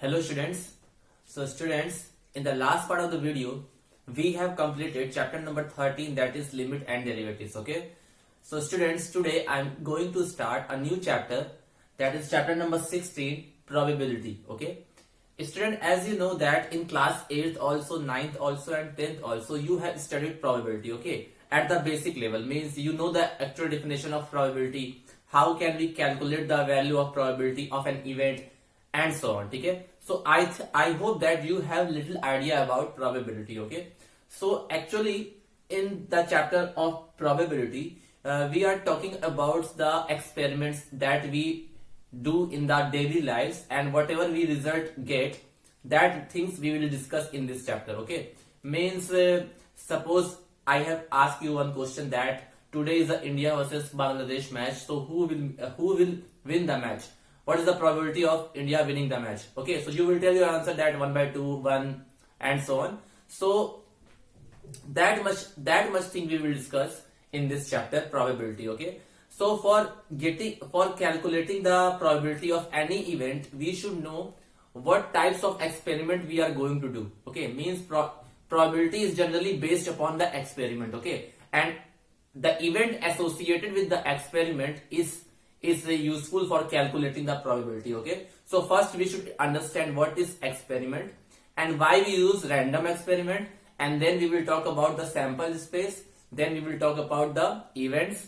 Hello students. So students, in the last part of the video, we have completed chapter number 13, that is limit and derivatives. Okay. So students, today I am going to start a new chapter, that is chapter number 16, probability. Okay. Student, as you know that in class 8th also, 9th also and 10th also, you have studied probability. Okay. At the basic level, means you know the actual definition of probability, how can we calculate the value of probability of an event, and so on. Okay. So I hope that you have little idea about probability. Okay. So actually in the chapter of probability, we are talking about the experiments that we do in the daily lives, and whatever we result get, that things we will discuss in this chapter. Okay. Means suppose I have asked you one question that today is the India versus Bangladesh match, so who will win the match? What is the probability of India winning the match? Okay, so you will tell your answer that 1/2, 1, and so on. So that much thing we will discuss in this chapter, probability. Okay. So for calculating the probability of any event, we should know what types of experiment we are going to do. Okay, means probability is generally based upon the experiment. Okay, and the event associated with the experiment is useful for calculating the probability. Okay, so first we should understand what is experiment and why we use random experiment, and then we will talk about the sample space, then we will talk about the events.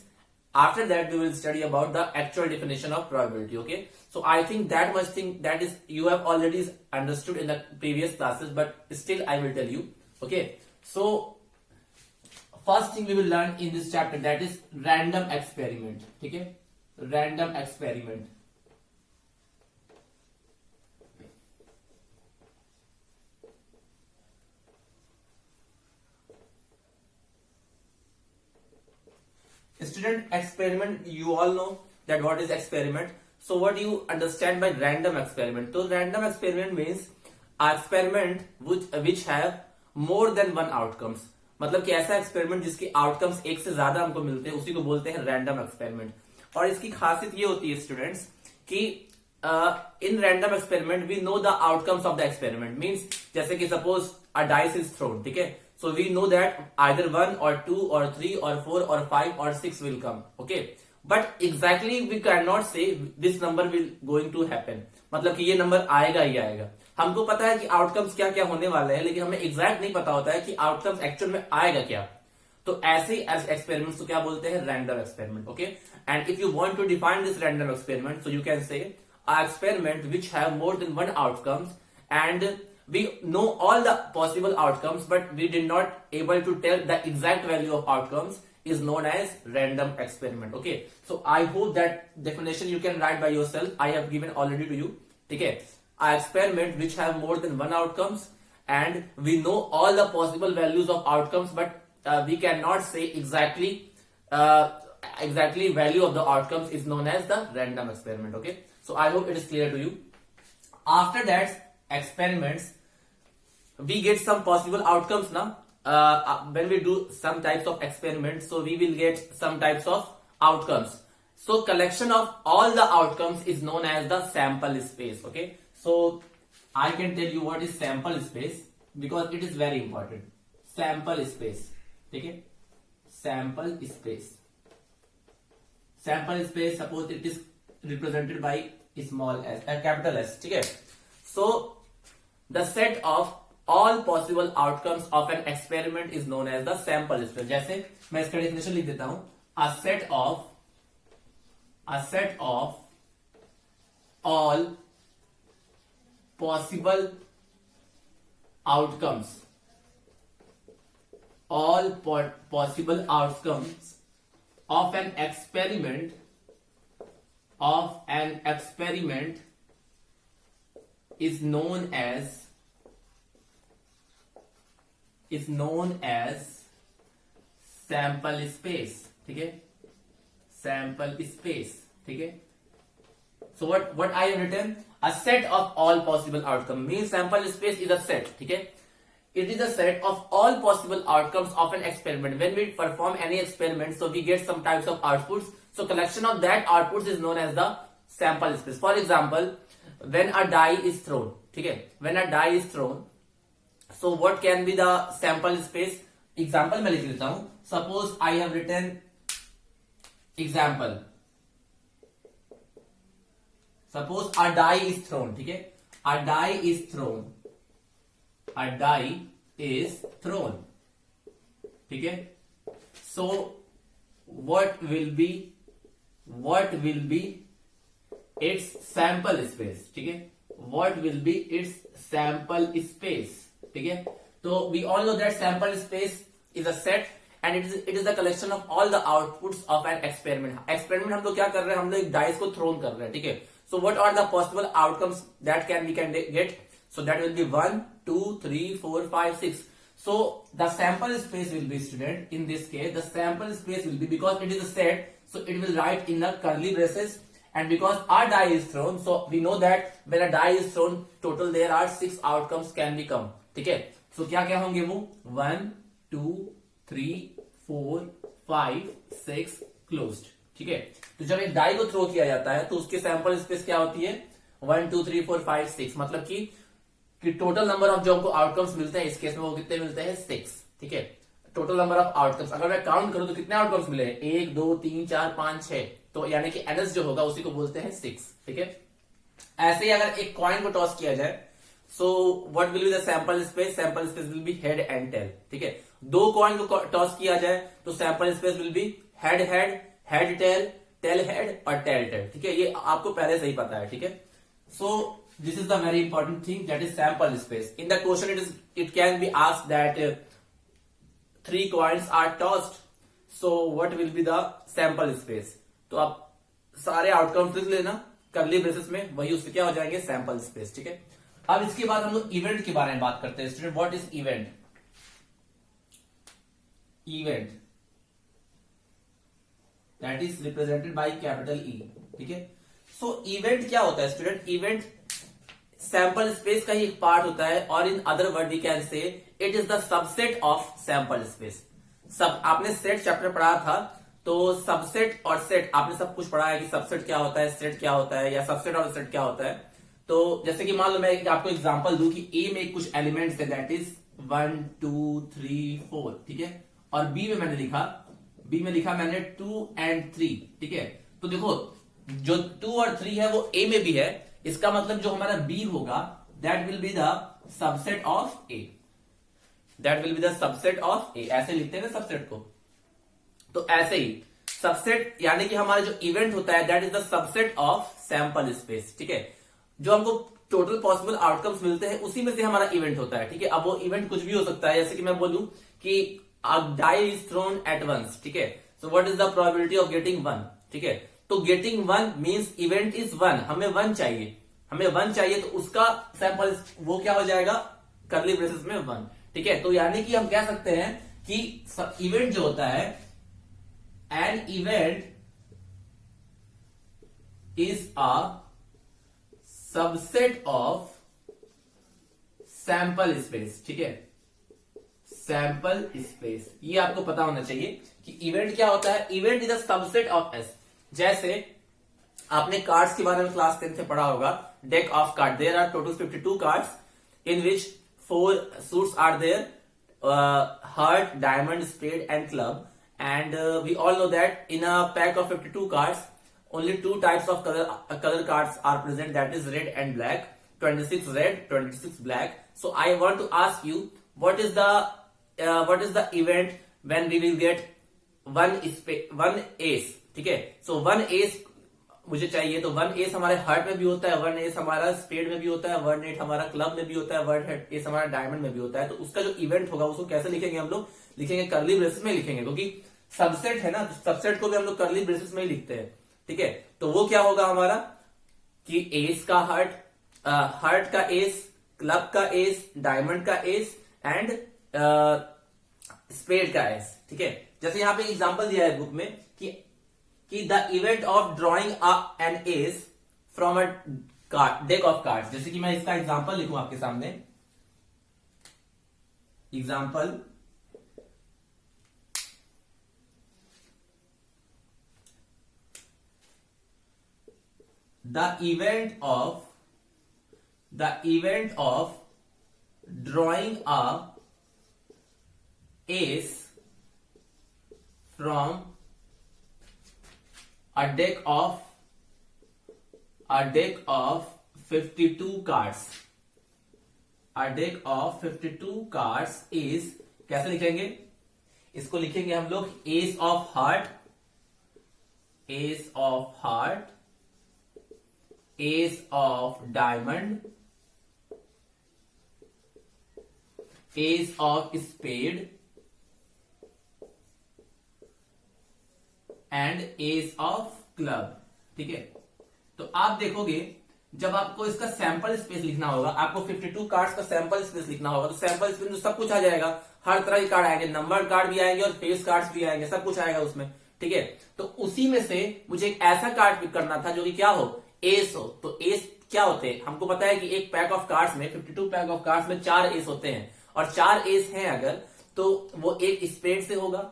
After that we will study about the actual definition of probability. Okay, so I think that much thing that is you have already understood in the previous classes, but still I will tell you. Okay, so first thing we will learn in this chapter, that is random experiment. Okay, random experiment. Student, experiment, you all know that what is experiment. So what do you understand by random experiment? So random experiment means experiment which have more than one outcomes. मतलब कि ऐसा experiment जिसके outcomes एक से ज्यादा हमको मिलते हैं, उसी को बोलते हैं रैंडम एक्सपेरिमेंट. और इसकी खासियत ये होती है स्टूडेंट्स कि in random experiment we know the outcomes of the experiment. Means जैसे कि suppose a dice is thrown, ठीक है, so we know that either 1 or 2 or 3 or 4 or 5 or 6 will come. Okay, but exactly we cannot say this number will going to happen. मतलब कि ये number आएगा ही आएगा. हमको पता है कि आउटकम्स क्या क्या होने वाले हैं, लेकिन हमें एग्जैक्ट नहीं पता होता है कि आउटकम्स एक्चुअल में आएगा क्या. तो ऐसे एक्सपेरिमेंट्स को क्या बोलते हैं? Random experiment. Okay, and if you want to define this random experiment, so you can say a experiment which have more than one outcomes and we know all the possible outcomes but we did not able to tell the exact value of outcomes is known as random experiment. Okay, so I hope that definition you can write by yourself. I have given already to you. Okay, a experiment which have more than one outcomes and we know all the possible values of outcomes but we cannot say exactly value of the outcomes is known as the random experiment. Okay, so I hope it is clear to you. After that experiments, we get some possible outcomes now. When we do some types of experiments, so we will get some types of outcomes. So collection of all the outcomes is known as the sample space. Okay, so I can tell you what is sample space because it is very important. Sample space. Okay, sample space. Sample space, suppose it is represented by small s, capital S. Okay, so the set of all possible outcomes of an experiment is known as the sample space. जैसे मैं इसका definition लिख देता हूं, a set of all possible outcomes, of an experiment is known as sample space. ठीक है, sample space. ठीक है, so what I have written, a set of all possible outcomes means sample space is a set. ठीक है, it is a set of all possible outcomes of an experiment. When we perform any experiment, so we get some types of outputs, so collection of that outputs is known as the sample space. For example, when a die is thrown, ठीक है, when a die is thrown, so what can be the sample space? Example मैं लिख लेता हूं. Suppose I have written example. Suppose a die is thrown. ठीक है, a die is thrown. A die is thrown. ठीक है, सो what will be its sample space? ठीक है, what will be its sample space? ठीक है, तो we all know that sample space is a set and it is the collection of all the outputs of an experiment. experiment हम लोग क्या कर रहे हैं? हम लोग एक डाइस को थ्रोन कर रहे हैं. ठीक है, so what are the possible outcomes that we can get? So that will be 1 2 3 4 5 6. So the sample space will be, student, in this case the sample space will be, because it is a set, so it will write in the curly braces, and because our die is thrown, so we know that when a die is thrown, total there are 6 outcomes can be come. ठीक है, so क्या क्या होंगे वो? 1 2 3 4 5 6 closed. ठीक है, तो जब एक डाई को थ्रो किया जाता है तो उसके सैंपल स्पेस क्या होती है? 1 2 3 4 5 6. मतलब कि टोटल नंबर ऑफ जो हमको आउटकम्स मिलते हैं इस केस में वो कितने मिलते हैं? 6. ठीक है, टोटल नंबर ऑफ आउटकम्स अगर मैं काउंट करूं तो कितने आउटकम्स मिले? 1 2 3 4 5 6. तो यानी कि एनएस जो होगा उसी को बोलते हैं 6. ठीक है, ऐसे ही अगर एक कॉइन को टॉस किया जाए, so what will be the sample space? Sample space will be head and tail. ठीक है, 2 कॉइन को टॉस किया जाए तो sample space will be head head, head tail, tail head और टेल टेल. ठीक है, ये आपको पहले से ही पता है. ठीक है, सो this is the very important thing, that is sample space. In the question it can be asked that 3 coins are tossed, so what will be the sample space? तो आप सारे आउटकम्स लिख लेना कर्ली ब्रेसेस में, वही उससे क्या हो जाएंगे? Sample space. ठीक है, अब इसके बाद हम लोग इवेंट के बारे में बात करते हैं. Student, what is event? Event that is represented by capital E. ठीक है, सो इवेंट क्या होता है स्टूडेंट? इवेंट सैंपल स्पेस का ही एक पार्ट होता है, और in other word we can say it is the subset of sample space. सब आपने सेट चैप्टर पढ़ा था, तो सबसेट और सेट आपने सब कुछ पढ़ा है कि सबसेट क्या होता है, सेट क्या होता है, या सबसेट और सेट क्या होता है. तो जैसे कि मान लो मैं आपको एग्जांपल दूं कि ए में कुछ एलिमेंट्स है, दैट इज 1 2 3 4. ठीक है, और बी में मैंने लिखा मैंने 2 and 3. ठीक है, तो देखो जो 2 और 3 है वो ए में भी है, इसका मतलब जो हमारा बी होगा that will be the subset of A. That will be the subset of A. ऐसे लिखते हैं ना सबसेट को, तो ऐसे ही सबसेट यानी कि हमारा जो इवेंट होता है that is the subset of sample space. ठीक है, जो हमको टोटल पॉसिबल आउटकम्स मिलते हैं उसी में से हमारा इवेंट होता है. ठीक है, अब वो इवेंट कुछ भी हो सकता है, जैसे कि मैं बोलूं कि a die is thrown at once. ठीक है, so what is the probability of getting 1? ठीक है, तो गेटिंग 1 मीन्स इवेंट इज 1. हमें 1 चाहिए, तो उसका सैंपल वो क्या हो जाएगा? कर्ली ब्रेसेस में 1. ठीक है, तो यानी कि हम कह सकते हैं कि इवेंट जो होता है, an event is a subset of sample space. ठीक है, सैंपल स्पेस, ये आपको पता होना चाहिए कि इवेंट क्या होता है. Event is a subset of S. जैसे आपने कार्ड्स के बारे में क्लास 10 में पढ़ा होगा, deck of card. There are total 52 cards in which 4 suits are there, heart, diamond, spade and club. And we all know that in a pack of 52 cards only 2 types of color cards are present, that is red and black. 26 red, 26 black. So I want to ask you, what is the event when we will get one ace? ठीक है, so one ace मुझे चाहिए, तो 1 S हमारे heart में भी होता है, 1 एस हमारा स्पेड में भी होता है, 1 एट हमारा क्लब में भी होता है, 1 एस हमारा डायमंड में भी होता है. तो उसका जो इवेंट होगा उसको कैसे लिखेंगे? हम लोग लिखेंगे कर्ली ब्रेसेस में लिखेंगे, क्योंकि सबसेट है ना, तो सबसेट को भी हम लोग कर्ली ब्रेसेस में ही लिखते हैं. ठीक है, तो वो क्या होगा हमारा कि एस का हार्ट का एस, क्लब का एस, डायमंड का एस एंड स्पेड का एस. ठीक है, जैसे यहां पे एग्जांपल दिया है बुक में कि the event of drawing N S from a deck of cards. जैसे कि मैं इसका एग्जांपल लिखूं आपके सामने. Example, the event of the event of drawing a ace from a deck of 52 cards. A deck of 52 cards is, कैसे लिखेंगे इसको? लिखेंगे हम लोग ace of heart, ace of heart, ace of diamond, ace of spade and ace of club. ठीक है, तो आप देखोगे जब आपको इसका सैंपल स्पेस लिखना होगा, आपको 52 कार्ड्स का सैंपल स्पेस लिखना होगा, तो सैंपल स्पेस में सब कुछ आ जाएगा, हर तरह के कार्ड आएंगे, नंबर कार्ड भी आएंगे और फेस कार्ड्स भी आएंगे, सब कुछ आएगा उसमें। ठीक है, तो उसी में से मुझे एक ऐसा कार्ड पिक करना था जो कि क्या हो, एस हो। तो एस क्या होते हैं, हमको पता है कि एक पैक ऑफ कार्ड्स में, 52 पैक ऑफ कार्ड्स में 4 एस होते हैं, और 4 एस हैं अगर, तो वो एक स्पेड से होगा,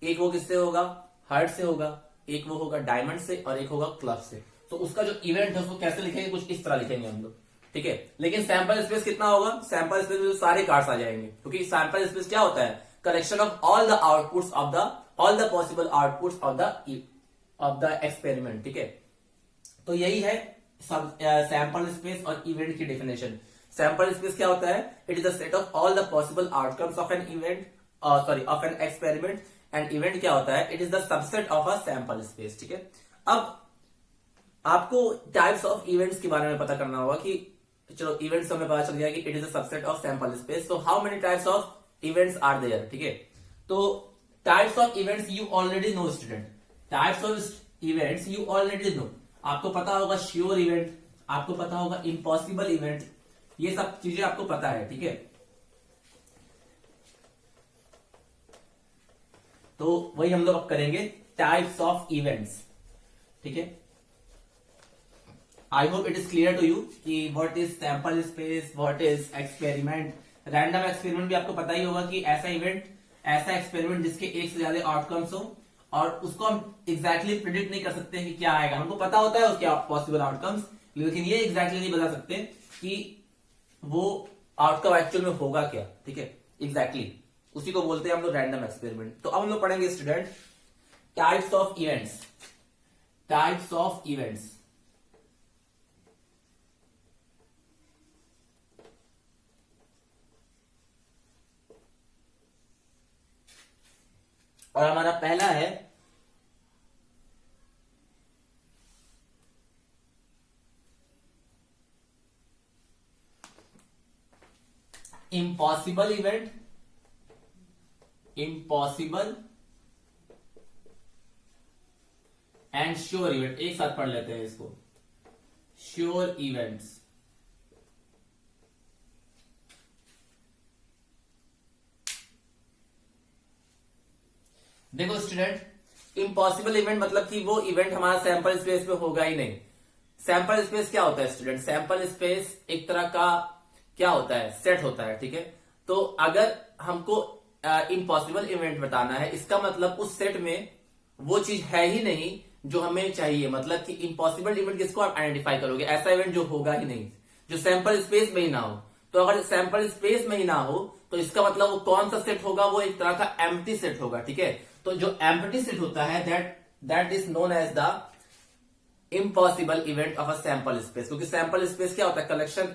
एक वो किससे होगा, हार्ट से होगा, एक वो होगा डायमंड से, और एक होगा क्लब से। तो उसका जो इवेंट है उसको कैसे लिखेंगे, कुछ इस तरह लिखेंगे हम लोग। ठीक है, लेकिन सैंपल स्पेस कितना होगा, सैंपल स्पेस में सारे कार्ड्स आ जाएंगे, क्योंकि सैंपल स्पेस क्या होता है, collection of all the outputs of the, all the possible outputs of the experiment. ठीक है, तो यही है सैंपल स्पेस और इवेंट की डेफिनेशन। सैंपल स्पेस क्या होता है, it is the set of all the possible outcomes of an event, sorry of an experiment, and event क्या होता है, it is the subset of a sample space. ठीक है, अब आपको टाइप्स ऑफ इवेंट्स के बारे में पता करना होगा कि चलो इवेंट्स हमें पता चल गया कि it is a subset of sample space, तो how many types of events are there. ठीक है, तो types of events you already know student, types of events you already know. आपको पता होगा श्योर इवेंट, आपको पता होगा इम्पॉसिबल इवेंट, ये सब चीजें आपको पता है। ठीक है, तो वही हम लोग अब करेंगे, टाइप्स ऑफ इवेंट्स। ठीक है, I hope it is clear to you कि what is sample space, what is experiment. Random experiment भी आपको पता ही होगा कि ऐसा इवेंट, ऐसा एक्सपेरिमेंट जिसके एक से ज्यादा आउटकम्स हो, और उसको हम एग्जैक्टली प्रिडिक्ट नहीं कर सकते कि क्या आएगा। हमको पता होता है उसके पॉसिबल आउटकम्स, लेकिन ये एग्जैक्टली नहीं बता सकते कि वो आउटकम एक्चुअल में होगा क्या। ठीक है, एग्जैक्टली उसी को बोलते हैं हम लोग रैंडम एक्सपेरिमेंट। तो अब हम लोग पढ़ेंगे student types of events, types of events. और हमारा पहला है impossible event, impossible and sure event. एक साथ पढ़ लेते हैं इसको, श्योर इवेंट्स। देखो स्टूडेंट, इम्पॉसिबल इवेंट मतलब कि वो इवेंट हमारा सैंपल स्पेस में होगा ही नहीं। सैंपल स्पेस क्या होता है स्टूडेंट, सैंपल स्पेस एक तरह का क्या होता है, सेट होता है। ठीक है, तो अगर हमको इम्पॉसिबल इवेंट बताना है, इसका मतलब उस सेट में वो चीज है ही नहीं जो हमें चाहिए। मतलब कि इम्पॉसिबल इवेंट किसको आप आइडेंटिफाई करोगे, ऐसा इवेंट जो होगा ही नहीं, जो सैंपल स्पेस में ही ना हो। तो अगर सैंपल स्पेस में ही ना हो तो इसका मतलब वो कौन सा सेट होगा, वो एक तरह का एम्प्टी सेट होगा। ठीक है, तो जो एम्प्टी सेट होता है that is known as the impossible event of a sample space. क्योंकि सैंपल स्पेस क्या होता है,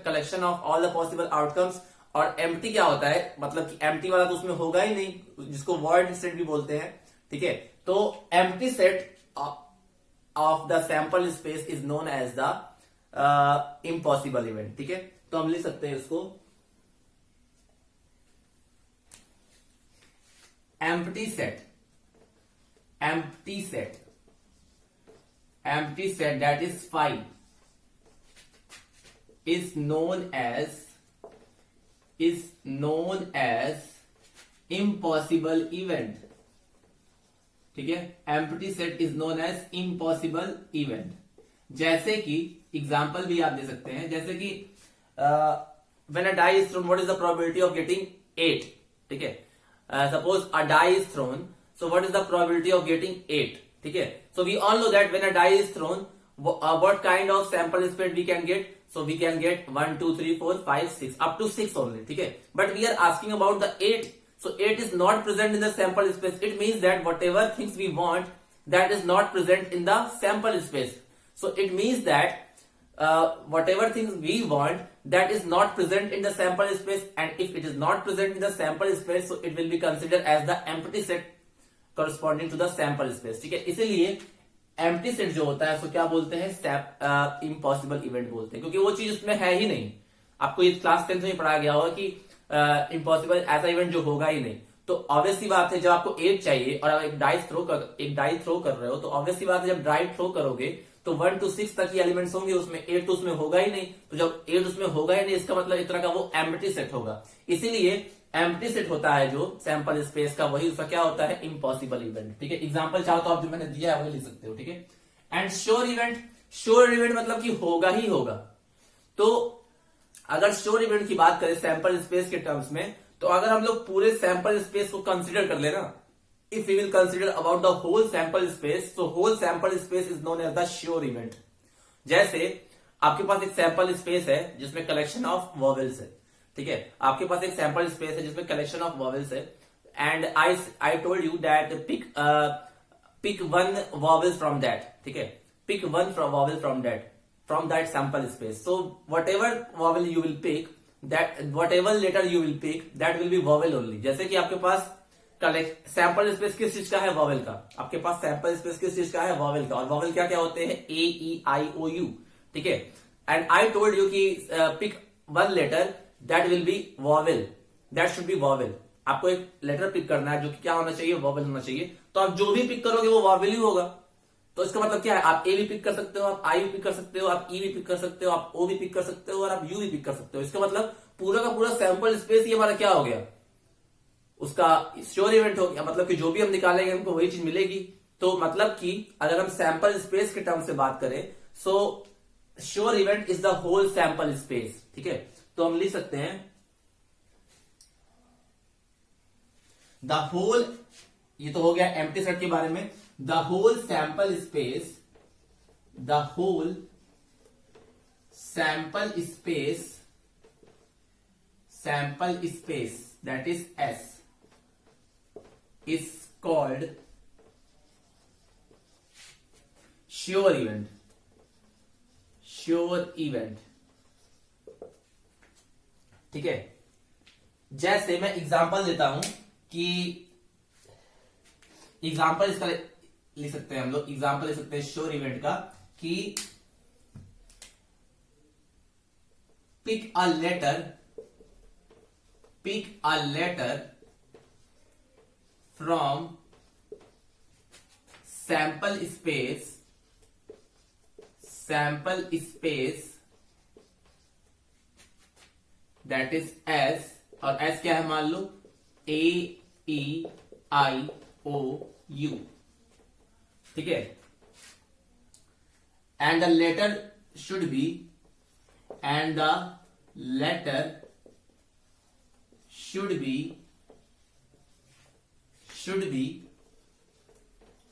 collection of all the possible outcomes, और एम्प्टी क्या होता है, मतलब कि एम्प्टी वाला तो उसमें होगा ही नहीं, जिसको वॉइड सेट भी बोलते हैं। ठीक है, तो empty set of the sample space is known as the impossible event. ठीक है, तो हम लिख सकते हैं इसको empty set, empty set, empty set that is phi is known as impossible event. ठीक है, empty set is known as impossible event. जैसे कि एग्जाम्पल भी आप दे सकते हैं, जैसे कि when a die is thrown, what is the probability of getting 8? ठीक है, suppose a die is thrown, so what is the probability of getting 8? ठीक है, so we all know that when a die is thrown, what kind of sample space we can get, so we can get 1 2 3 4 5 6 up to 6 only, ठीक है. But we are asking about the 8. So 8 is not present in the sample space. It means that whatever things we want, that is not present in the sample space. So it means that whatever things we want, that is not present in the sample space, and if it is not present in the sample space, so it will be considered as the empty set corresponding to the sample space. ठीक है, इसीलिए empty set जो होता है उसको क्या बोलते हैं, impossible event बोलते हैं, क्योंकि वो चीज उसमें है ही नहीं. आपको ये क्लास 10th में पढ़ाया गया होगा कि इम्पॉसिबल ऐसा इवेंट जो होगा ही नहीं. तो ऑब्वियस सी बात है, जब आपको 8 चाहिए और आप एक डाई थ्रो कर रहे हो, तो ऑब्वियस सी बात है जब डाई थ्रो करोगे तो 1 to 6 तक ही एलिमेंट्स होंगे उसमें, 8 तो उसमें होगा ही नहीं. तो जब 8 उसमें होगा ही नहीं, इसका मतलब इस तरह का वो एम्प्टी सेट होगा. इसीलिए एम्प्टी सेट होता है जो सैंपल स्पेस का, वही उसका क्या होता है, इम्पॉसिबल इवेंट. ठीक है, एग्जाम्पल चाहो तो आप जो मैंने दिया है वही लिख सकते हो. ठीक है. एंड श्योर इवेंट मतलब कि होगा ही होगा. तो अगर श्योर इवेंट की बात करें सैंपल स्पेस के टर्म्स में, तो अगर हम लोग पूरे सैंपल स्पेस को कंसीडर कर लेना, if we will consider about the whole sample space, तो whole sample space is known as the sure event. जैसे आपके पास एक सैंपल स्पेस है जिसमें कलेक्शन ऑफ वॉवेल्स है. ठीक है, आपके पास एक सैंपल स्पेस है जिसमें कलेक्शन ऑफ वॉवेल्स है, and I told you that pick one vowels from that. ठीक है, pick one vowel from that sample space. So whatever vowel you will pick, that whatever letter you will pick, that will be vowel only. जैसे कि आपके पास sample space किस चीज का है, vowel का. आपके पास सैंपल स्पेस किस चीज का है, वॉवेल का. और वॉवेल क्या क्या होते हैं, ए ई आई ओ यू. ठीक है, एंड आई टोल्ड यू कि pick one letter that will be vowel, that should be vowel. आपको एक लेटर पिक करना है जो कि क्या होना चाहिए, वॉवेल होना चाहिए. तो आप जो भी पिक करोगे वो वॉवेल ही होगा. तो इसका मतलब क्या है, आप ए भी पिक कर सकते हो, आप आई भी पिक कर सकते हो, आप ई भी पिक कर सकते हो, आप ओ भी पिक कर सकते हो, और आप यू भी पिक कर सकते हो. इसका मतलब पूरा का पूरा सैंपल स्पेस ही हमारा क्या हो गया, उसका श्योर इवेंट हो गया. मतलब कि जो भी हम निकालेंगे हमको वही चीज मिलेगी. तो मतलब कि अगर हम सैंपल स्पेस के टर्म से बात करें, so sure event is the whole sample space. ठीक है, तो हम लिख सकते हैं द होल, ये तो हो गया एम्प्टी सेट के बारे में. The whole sample space that is S is called sure event. ठीक है, जैसे मैं एग्जांपल देता हूं कि एग्जांपल इसका लिख सकते हैं हम लोग, एग्जांपल लिख सकते हैं श्योर इवेंट का कि pick a letter from sample space that is S. और एस क्या है, मान लो ए ई आई ओ यू. ठीक है, and the letter should be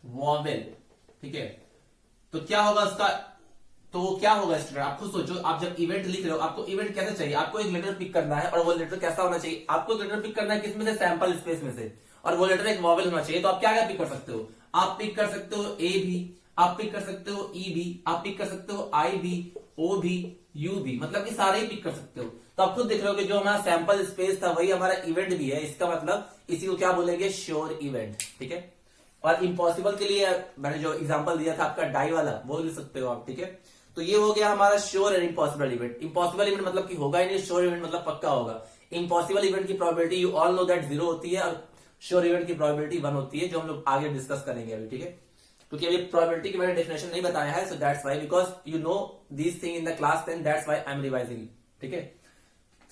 vowel. ठीक है, तो क्या होगा उसका, तो क्या होगा स्टूडेंट, आप खुद सोचो. आप जब इवेंट लिख रहे हो, आपको इवेंट कैसे चाहिए, आपको एक लेटर पिक करना है, और वो लेटर कैसा होना चाहिए, आपको एक लेटर पिक करना है किसमें से, सैंपल स्पेस में से, और वो लेटर एक वॉवेल होना चाहिए. तो आप क्या क्या पिक कर सकते हो, आप पिक कर सकते हो ए भी, आप पिक कर सकते हो ई भी, आप पिक कर सकते हो आई भी, ओ भी, यू भी, मतलब कि सारे ही पिक कर सकते हो. तो आप खुद देख रहे हो कि जो हमारा सैंपल स्पेस था वही हमारा इवेंट भी है. इसका मतलब इसी को क्या बोलेंगे, श्योर इवेंट. ठीक है, और इम्पॉसिबल के लिए मैंने जो एग्जांपल दिया था आपका डाई वाला, वो लिख सकते हो आप. ठीक है, तो ये हो गया हमारा sure and impossible event. Impossible event मतलब कि होगा ही नहीं, श्योर इवेंट मतलब पक्का होगा. इम्पॉसिबल इवेंट की probability you all know that 0 होती है, और श्योर इवेंट की प्रोबेबिलिटी 1 होती है, जो हम लोग आगे डिस्कस करेंगे अभी. ठीक है, क्योंकि अभी प्रोबेबिलिटी की मैंने डेफिनेशन नहीं बताया है, so that's why, because you know this thing in the class 10, that's why I am revising. ठीक है,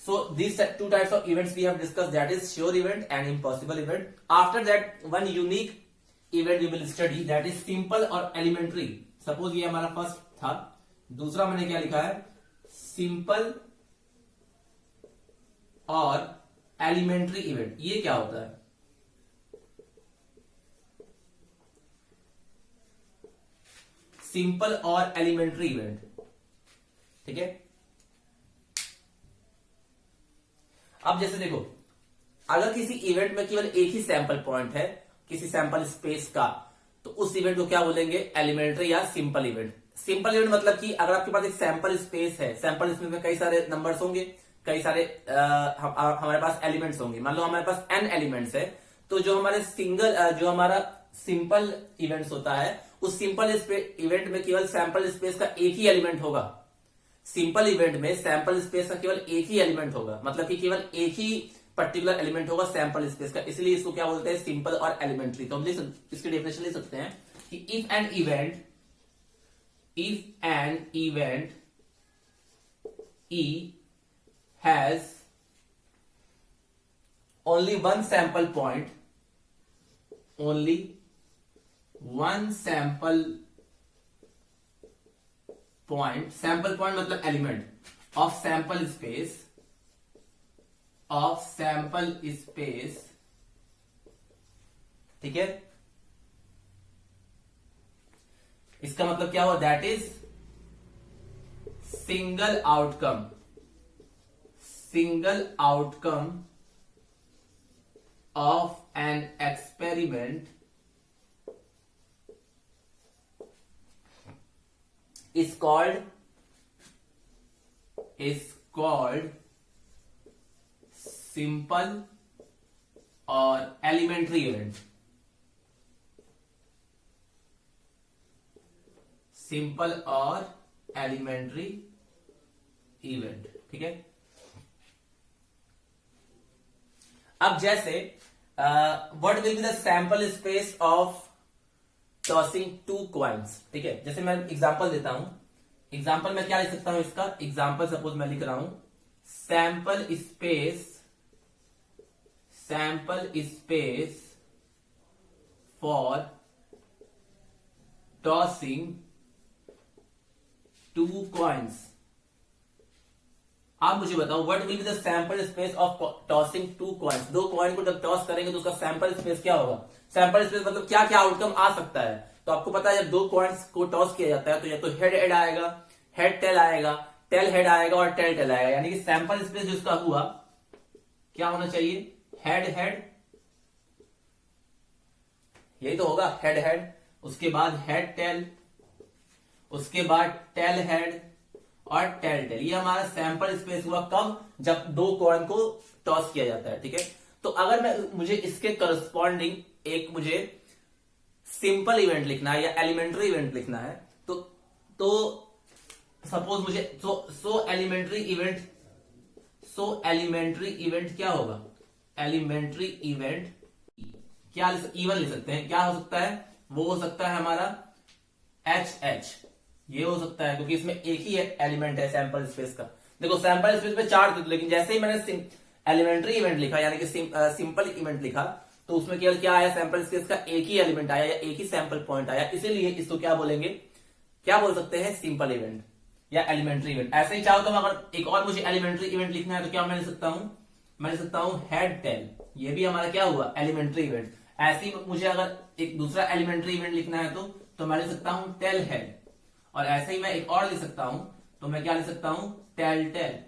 सो these two types of events we have discussed, that is sure event and impossible event. After that, one unique event we will study, that is simple or elementary. Suppose ये हमारा first था, दूसरा मैंने क्या लिखा है, सिंपल और elementary event. ये क्या होता है, सिंपल और एलिमेंट्री इवेंट. ठीक है, अब जैसे देखो, अगर किसी इवेंट में केवल एक ही सैंपल पॉइंट है किसी सैंपल स्पेस का, तो उस इवेंट को क्या बोलेंगे, एलिमेंट्री या सिंपल इवेंट। सिंपल इवेंट मतलब कि अगर आपके पास एक सैंपल स्पेस है, सैंपल स्पेस में कई सारे नंबर्स होंगे, कई सारे हमारे पास एलिमेंट्स होंगे, मान लो हमारे पास n एलिमेंट्स है, तो जो हमारा सिंपल इवेंट्स होता है, उस सिंपल इवेंट में केवल सैंपल स्पेस का एक ही एलिमेंट होगा। सिंपल इवेंट में सैंपल स्पेस का केवल एक ही एलिमेंट होगा, मतलब कि केवल एक ही पर्टिकुलर एलिमेंट होगा सैंपल स्पेस का, इसलिए इसको क्या बोलते हैं, सिंपल और एलिमेंट्री। तो हम इसकी डेफिनेशन ले सकते हैं कि if an event E has only one sample point, only one sample sample point मतलब element of sample space, ठीक है। इसका मतलब क्या हुआ, that is single outcome of an experiment is called simple or elementary event। Simple और elementary event, ठीक है। अब जैसे what will be the sample space of tossing two coins, ठीक है। जैसे मैं एग्जांपल देता हूं, एग्जांपल में क्या लिख सकता हूं, इसका एग्जांपल सपोज मैं लिख रहा हूं, sample space for tossing two coins. आप मुझे बताओ what will be the sample space of tossing two coins. दो कॉइन को जब टॉस करेंगे तो उसका सैंपल स्पेस क्या होगा, सैंपल स्पेस मतलब क्या क्या आउटकम आ सकता है। तो आपको पता है जब दो कॉइन्स को टॉस किया जाता है तो या तो हेड हेड आएगा, हेड टेल आएगा, टेल हेड आएगा और टेल टेल आएगा, यानी कि सैंपल स्पेस जिसका हुआ क्या होना चाहिए, हेड हेड, यही तो होगा, हेड हेड, उसके बाद हेड टेल, उसके बाद टेल हेड और टेल टेल। ये हमारा सैंपल स्पेस हुआ कब, जब दो कॉइन को टॉस किया जाता है, ठीक है। तो अगर मुझे इसके करस्पॉन्डिंग एक मुझे सिंपल इवेंट लिखना है या एलिमेंट्री इवेंट लिखना है, तो सपोज मुझे सो एलिमेंट्री इवेंट क्या होगा, एलिमेंट्री इवेंट क्या इवन लिख सकते हैं, क्या हो सकता है, वो हो सकता है हमारा एच, ये हो सकता है क्योंकि इसमें एक ही एलिमेंट है सैंपल स्पेस का। देखो सैंपल स्पेस में चार थे, लेकिन जैसे ही मैंने एलिमेंट्री इवेंट लिखा यानी कि सिंपल इवेंट लिखा, तो उसमें केवल क्या आया, सैंपल स्पेस का एक ही एलिमेंट आया या एक ही सैंपल पॉइंट आया, इसीलिए इसको क्या बोलेंगे, क्या बोल सकते हैं, सिंपल इवेंट या एलिमेंट्री इवेंट। ऐसे ही चाहो तो अगर एक और मुझे एलिमेंट्री इवेंट लिखना है तो क्या मैं लिख सकता हूं, मैं लिख सकता हूं हेड टेल, ये भी हमारा क्या हुआ, एलिमेंट्री इवेंट। ऐसे ही मुझे अगर एक दूसरा एलिमेंट्री इवेंट लिखना है तो मैं लिख सकता हूं टेल हेड, और ऐसे ही मैं एक और लिख सकता हूं, तो मैं क्या लिख सकता हूं, टेल टेल।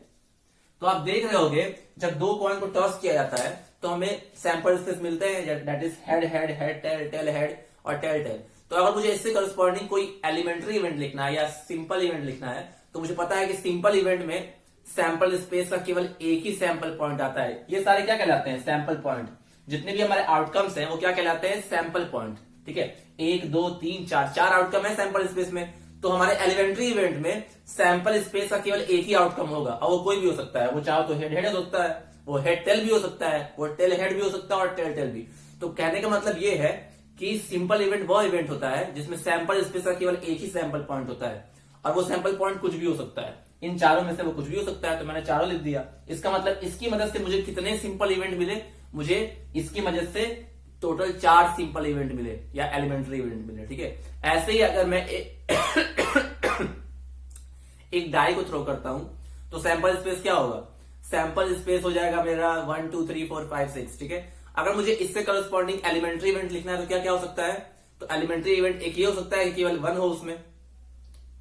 तो आप देख रहे होगे जब दो कॉइन को टॉस किया जाता है तो हमें सैंपल स्पेस मिलते हैं, that is head head head tail tail head और टेल टेल। तो अगर मुझे इससे करस्पॉन्डिंग कोई एलिमेंट्री इवेंट लिखना है या सिंपल इवेंट लिखना है, तो मुझे पता है कि सिंपल इवेंट में सैंपल स्पेस का केवल एक ही सैंपल पॉइंट आता है। ये सारे क्या कहलाते हैं, सैंपल पॉइंट। जितने भी हमारे आउटकम्स हैं वो क्या कहलाते हैं, सैंपल पॉइंट, ठीक है। 1 2 3 4 आउटकम है सैंपल स्पेस में, तो हमारे एलिमेंट्री इवेंट में सैंपल स्पेस का केवल एक ही आउटकम होगा, और वो कोई भी हो सकता है, वो चाहो तो हेड हेड हो सकता है, वो हेड टेल भी हो सकता है, वो टेल हेड भी हो सकता है और टेल टेल भी। तो कहने का मतलब ये है कि सिंपल इवेंट वो इवेंट होता है जिसमें सैंपल स्पेस का केवल एक ही सैंपल पॉइंट होता है, और वो सैंपल पॉइंट कुछ भी हो सकता है, इन चारों में से वो कुछ भी हो सकता है। तो मैंने चारों लिख दिया। इसका मतलब इसकी मदद से मुझे कितने सिंपल इवेंट मिले, मुझे इसकी मदद से टोटल 4 सिंपल इवेंट मिले या एलिमेंट्री इवेंट मिले, ठीक है। ऐसे ही अगर मैं एक डाई को थ्रो करता हूं तो सैंपल स्पेस क्या होगा, सैंपल स्पेस हो जाएगा मेरा 1 2 3 4 5 6, ठीक है। अगर मुझे इससे करस्पॉन्डिंग एलिमेंट्री इवेंट लिखना है तो क्या क्या हो सकता है, तो एलिमेंट्री इवेंट एक ही हो सकता है कि केवल 1 हो, उसमें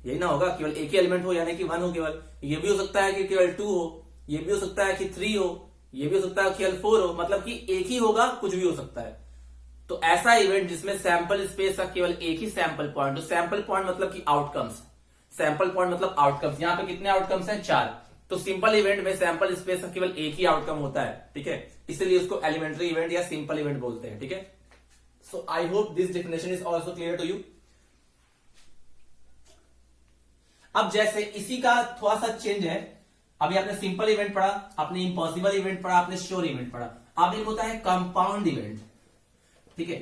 यही ना होगा, केवल एक ही एलिमेंट हो यानी कि 1 हो केवल। ये भी हो सकता है कि केवल 2 हो, ये भी हो सकता है कि 3 हो, ये भी हो सकता है केवल 4 हो, मतलब कि एक ही होगा, कुछ भी हो सकता है। तो ऐसा इवेंट जिसमें सैंपल स्पेस का केवल एक ही सैंपल पॉइंट, तो सैंपल पॉइंट मतलब कि आउटकम्स, सैंपल पॉइंट मतलब आउटकम्स, यहां पे कितने आउटकम्स हैं? 4। तो सिंपल इवेंट में सैंपल स्पेस का केवल एक ही आउटकम होता है, ठीक है, इसलिए उसको एलिमेंट्री इवेंट या सिंपल इवेंट बोलते हैं, ठीक है। So I hope this definition is also clear to you. अब जैसे इसी का थोड़ा सा चेंज है, अभी आपने सिंपल इवेंट पढ़ा, आपने इम्पॉसिबल इवेंट पढ़ा, आपने श्योर इवेंट पढ़ा। अब एक होता है कंपाउंड इवेंट, ठीक है।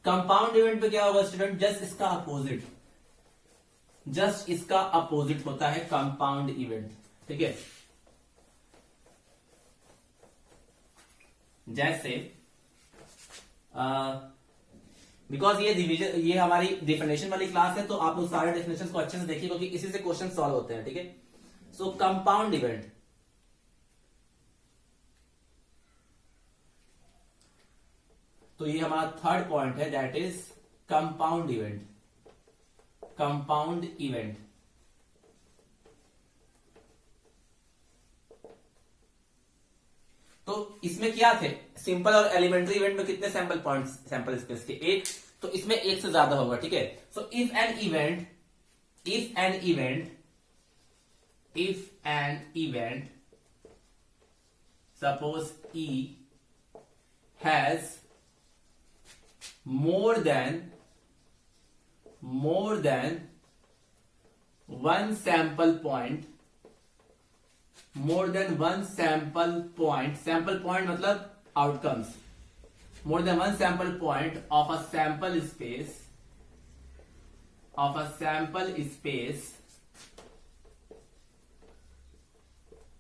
कंपाउंड इवेंट पे क्या होगा स्टूडेंट? जस्ट इसका अपोजिट, जस्ट इसका अपोजिट होता है कंपाउंड इवेंट, ठीक है। जैसे बिकॉज ये डिवीजन, ये हमारी डेफिनेशन वाली क्लास है, तो आप लोग सारे डेफिनेशन को अच्छे से देखिए, क्योंकि इसी से क्वेश्चन सॉल्व होते हैं, ठीक है। सो कंपाउंड इवेंट, तो ये हमारा थर्ड पॉइंट है, that is compound event, compound event. तो इसमें क्या थे? सिंपल और एलिमेंट्री इवेंट में कितने सैंपल पॉइंट्स सैंपल स्पेस के? एक। तो इसमें एक से ज्यादा होगा, ठीक है। So if an event suppose E has more than one sample point, sample point मतलब outcomes, more than one sample point of a sample space,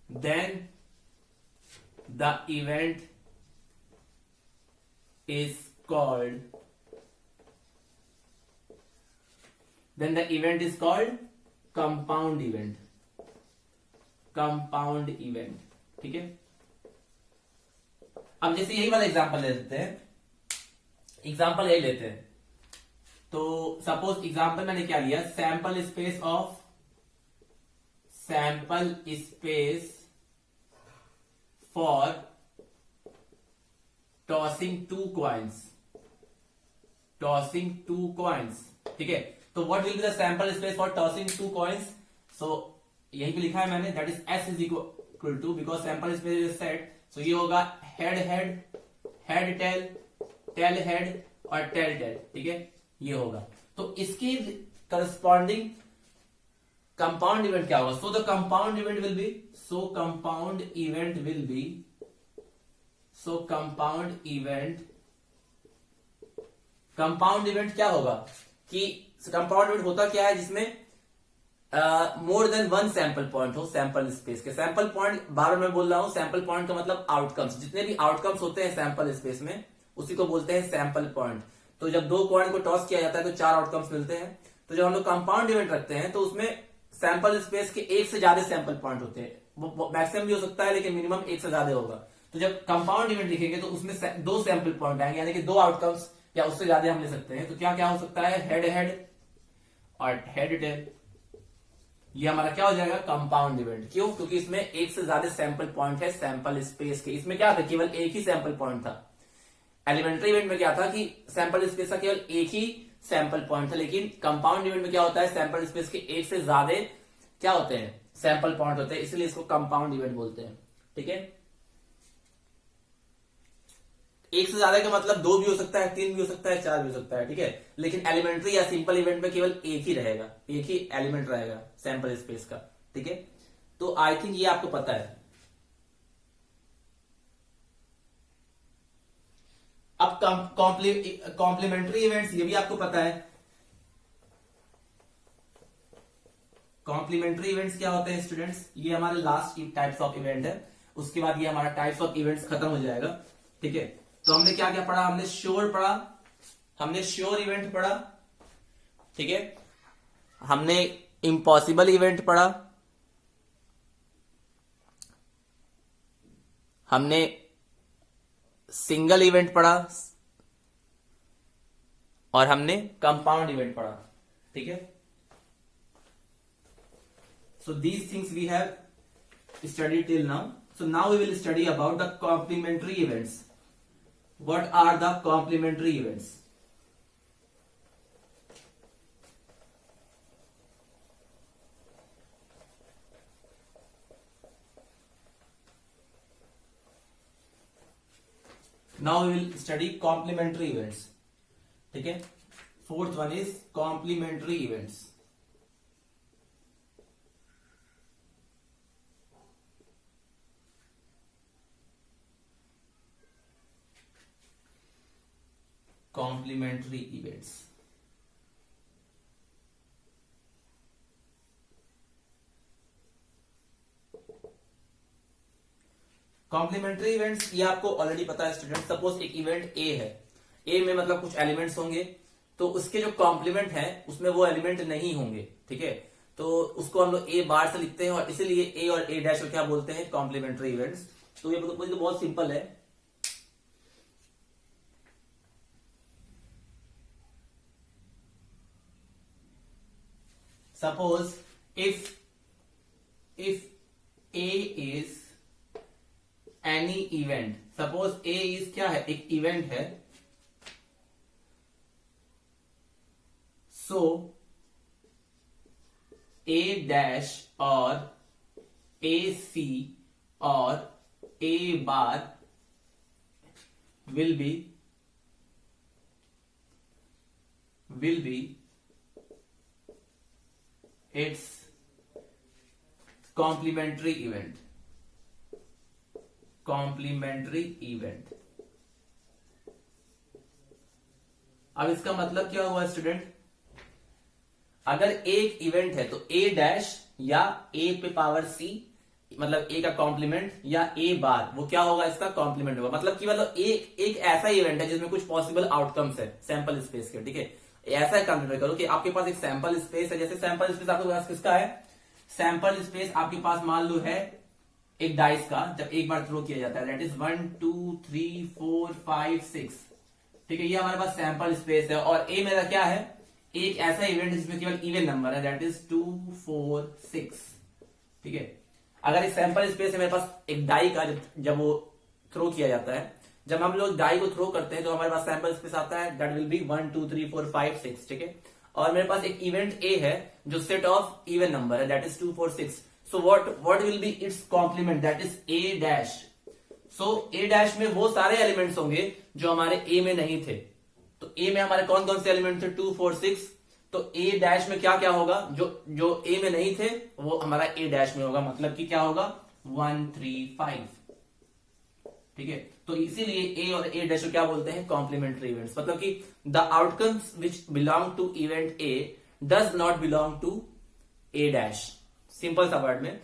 then the event is called compound event, ठीक है। अब जैसे यही वाला example ले लेते हैं, तो सपोज एग्जांपल मैंने क्या लिया? Sample space for tossing two coins, ठीक है। तो what will be the sample space for tossing two coins? So यहीं पे लिखा है मैंने, that is S is equal to, because sample space is set, so ये होगा हेड टेल हेड और टेल, ठीक है, ये होगा। तो इसकी करस्पॉन्डिंग कंपाउंड इवेंट क्या होगा? So the compound event will be, compound event क्या होगा कि कंपाउंड इवेंट होता क्या है? जिसमें मोर देन वन सैंपल पॉइंट हो सैंपल स्पेस के। सैंपल पॉइंट बार बार मैं बोल रहा हूं, सैंपल पॉइंट का मतलब आउटकम्स, जितने भी आउटकम्स होते हैं सैंपल स्पेस में उसी को बोलते हैं सैंपल पॉइंट। तो जब दो कॉइन को टॉस किया जाता है तो 4 आउटकम्स मिलते हैं। तो जब हम लोग कंपाउंड इवेंट रखते हैं तो उसमें सैंपल स्पेस के एक से ज्यादा सैंपल पॉइंट होते हैं, वो मैक्सिमम भी हो सकता है लेकिन मिनिमम एक से ज्यादा होगा। तो जब कंपाउंड इवेंट लिखेंगे तो उसमें 2 सैंपल पॉइंट आएंगे, यानी कि 2 आउटकम्स या उससे ज्यादा हम ले सकते हैं। तो क्या क्या हो सकता है? हेड और हेड टेल, ये हमारा क्या हो जाएगा? Compound event. क्यों? क्योंकि इसमें एक से ज्यादा सैंपल पॉइंट है सैंपल स्पेस के। इसमें क्या था? केवल एक ही सैंपल पॉइंट था। एलिमेंट्री इवेंट में क्या था कि सैंपल स्पेस का केवल एक ही सैंपल पॉइंट था, लेकिन कंपाउंड इवेंट में क्या होता है? सैंपल स्पेस के एक से ज्यादा क्या होते हैं? सैंपल पॉइंट होते हैं, इसलिए इसको कंपाउंड इवेंट बोलते हैं, ठीक है। एक से ज्यादा का मतलब 2 भी हो सकता है, 3 भी हो सकता है, 4 भी हो सकता है, ठीक है। लेकिन एलिमेंट्री या सिंपल इवेंट में केवल एक ही रहेगा, एक ही एलिमेंट रहेगा सैंपल स्पेस का, ठीक है। तो आई थिंक ये आपको पता है। अब कॉम्प्लीमेंट्री इवेंट्स, ये भी आपको पता है। कॉम्प्लीमेंट्री इवेंट्स क्या होते हैं स्टूडेंट्स? ये हमारे लास्ट टाइप्स ऑफ इवेंट है, उसके बाद ये हमारा टाइप्स ऑफ इवेंट्स खत्म हो जाएगा, ठीक है। तो हमने क्या क्या पढ़ा? हमने श्योर पढ़ा, हमने श्योर इवेंट पढ़ा, ठीक है। हमने इम्पॉसिबल इवेंट पढ़ा, हमने सिंगल इवेंट पढ़ा और हमने कंपाउंड इवेंट पढ़ा, ठीक है। So these things we have study till now. So now we will study about the complementary events. What are the complementary events? Now we will study complementary events. ठीक है, fourth one is complementary events. Complementary events. Complementary events ये आपको already पता है student. Suppose एक event A है, A में मतलब कुछ एलिमेंट्स होंगे, तो उसके जो कॉम्प्लीमेंट है उसमें वो एलिमेंट नहीं होंगे. ठीक है, तो उसको हम लोग ए बार से लिखते हैं और इसीलिए ए और ए डैश को क्या बोलते हैं, कॉम्प्लीमेंट्री इवेंट्स. तो ये तो बहुत सिंपल है. Suppose if A is any event, suppose A is क्या है, एक इवेंट है. सो ए डैश और ए सी और ए बार will be its complementary event. अब इसका मतलब क्या हुआ स्टूडेंट, अगर एक इवेंट है तो ए डैश या ए पे पावर सी मतलब ए का कॉम्प्लीमेंट या ए बार वो क्या होगा, इसका कॉम्प्लीमेंट होगा. मतलब कि मतलब एक ऐसा इवेंट है जिसमें कुछ पॉसिबल आउटकम्स है सैंपल स्पेस के. ठीक है, ऐसा कंसिडर करो कि आपके पास एक सैंपल स्पेस है. जैसे सैंपल स्पेस आपके पास किसका है, सैंपल स्पेस आपके पास मान लो है एक डाइस का, जब एक बार थ्रो किया जाता है, दैट इज 1 2 3 4 5 6. ठीक है, ये हमारे पास सैंपल स्पेस है. और ए मेरा क्या है, एक ऐसा इवेंट जिसमें केवल इवन नंबर है, दैट इज 2 4 6. ठीक है, अगर एक सैंपल स्पेस है मेरे पास एक डाई का, जब वो थ्रो किया जाता है, जब हम लोग डाई को थ्रो करते हैं तो हमारे पास सैंपल स्पेस आता है, दैट विल बी 1 2 3 4 5 6. ठीक है, और मेरे पास एक इवेंट ए है जो सेट ऑफ इवन नंबर है, that is 2 4 6. So what will be its complement, that is a dash. So a dash में वो सारे एलिमेंट्स होंगे जो हमारे a में नहीं थे. तो a में हमारे कौन कौन से एलिमेंट थे, 2 4 6. तो a डैश में क्या क्या होगा, जो a में नहीं थे वो हमारा a डैश में होगा. मतलब कि क्या होगा, 1 3 5. ठीक है, तो इसीलिए a और a डैश को क्या बोलते हैं, कॉम्प्लीमेंट्री इवेंट्स. मतलब कि the outcomes which belong to event a does not belong to a dash. Simple सा वर्ड में,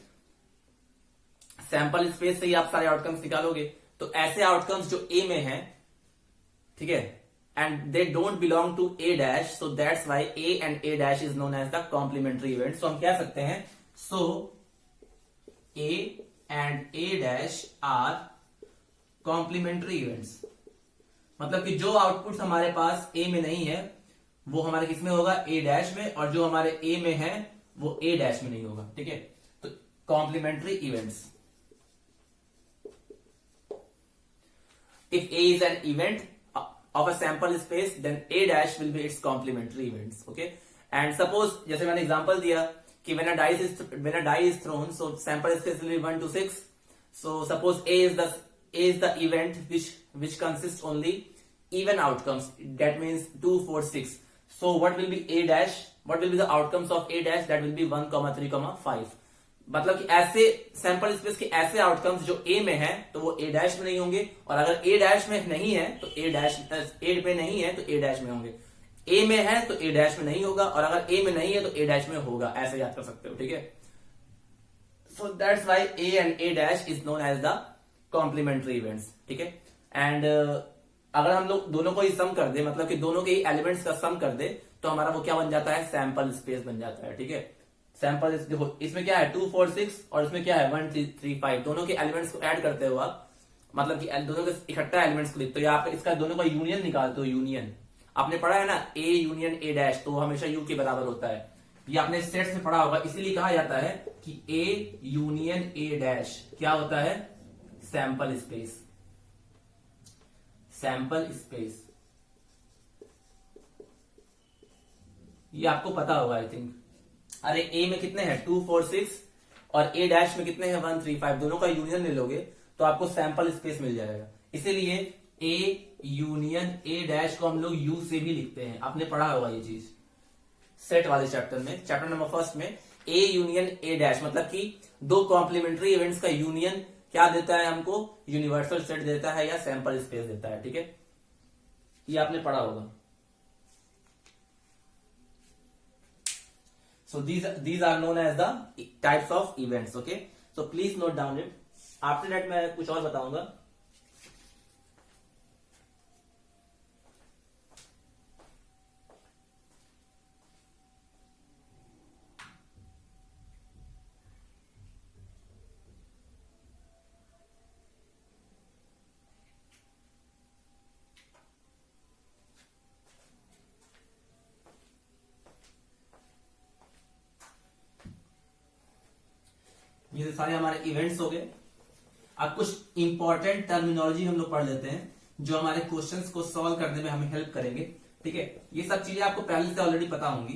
सैंपल स्पेस से ही आप सारे आउटकम्स निकालोगे. तो ऐसे आउटकम्स जो ए में हैं, ठीक है, and they don't belong to A dash, so that's why A and A dash is known as the complementary event. So हम कह सकते हैं, so A and A dash are complementary events. मतलब कि जो आउटपुट हमारे पास ए में नहीं है वो हमारे किस में होगा, ए डैश में, और जो हमारे ए में है वो ए डैश में नहीं होगा. ठीक है, तो complementary events, if A is an event of a sample space then A dash will be its complementary events. Okay, and suppose जैसे मैंने एग्जांपल दिया कि when a die is thrown, so sample space will be 1 to 6. So suppose A is the event which consists only even outcomes, that means 2 4 6. So what will be A dash, what will be the outcomes of A dash, that will be 1 3 5. मतलब कि ऐसे sample space के ऐसे outcomes जो ए में है तो वो ए डैश में नहीं होंगे, और अगर ए डैश में नहीं है तो ए में नहीं है तो ए डैश में होंगे. ए में है तो ए डैश में नहीं होगा, और अगर ए में नहीं है तो ए डैश में होगा. ऐसे याद कर सकते हो. ठीक है, so that's why A and A dash is known as the complementary events. ठीक है, एंड अगर हम लोग दोनों को ही सम कर दे, मतलब कि दोनों के ही एलिमेंट्स का सम कर दे, तो हमारा वो क्या बन जाता है, सैंपल स्पेस बन जाता है. ठीक है, सैंपल देखो इसमें क्या है 2 4 6 और इसमें क्या है 1 3 5. दोनों के एलिमेंट्स को ऐड करते हो आप, मतलब कि दोनों के इकट्ठा एलिमेंट्स को लिखते हो, या आप इसका दोनों का यूनियन निकालते हो. यूनियन आपने पढ़ा है ना, ए यूनियन ए डैश, तो हमेशा यू के बराबर होता है. ये आपने सेट्स में पढ़ा होगा, इसीलिए कहा जाता है कि ए यूनियन ए डैश क्या होता है, सैंपल स्पेस, सैंपल स्पेस ये आपको पता होगा आई थिंक। अरे ए में कितने हैं 2 4 6 और ए डैश में कितने हैं 1 3 5, दोनों का यूनियन ले लोगे तो आपको सैंपल स्पेस मिल जाएगा। इसीलिए ए यूनियन ए डैश को हम लोग यू से भी लिखते हैं, आपने पढ़ा होगा ये चीज सेट वाले चैप्टर में, चैप्टर नंबर फर्स्ट में। ए यूनियन ए डैश मतलब कि दो कॉम्प्लीमेंट्री इवेंट्स का यूनियन क्या देता है हमको, यूनिवर्सल सेट देता है या सैंपल स्पेस देता है, ठीक है, ये आपने पढ़ा होगा। So these are known as the types of events, okay? So please note down it. After that मैं कुछ और बताऊंगा। ये सारे हमारे इवेंट्स हो गए। अब कुछ इंपॉर्टेंट टर्मिनोलॉजी हम लोग पढ़ लेते हैं जो हमारे क्वेश्चंस को सॉल्व करने में हमें हेल्प करेंगे, ठीक है। ये सब चीजें आपको पहले से ऑलरेडी पता होंगी,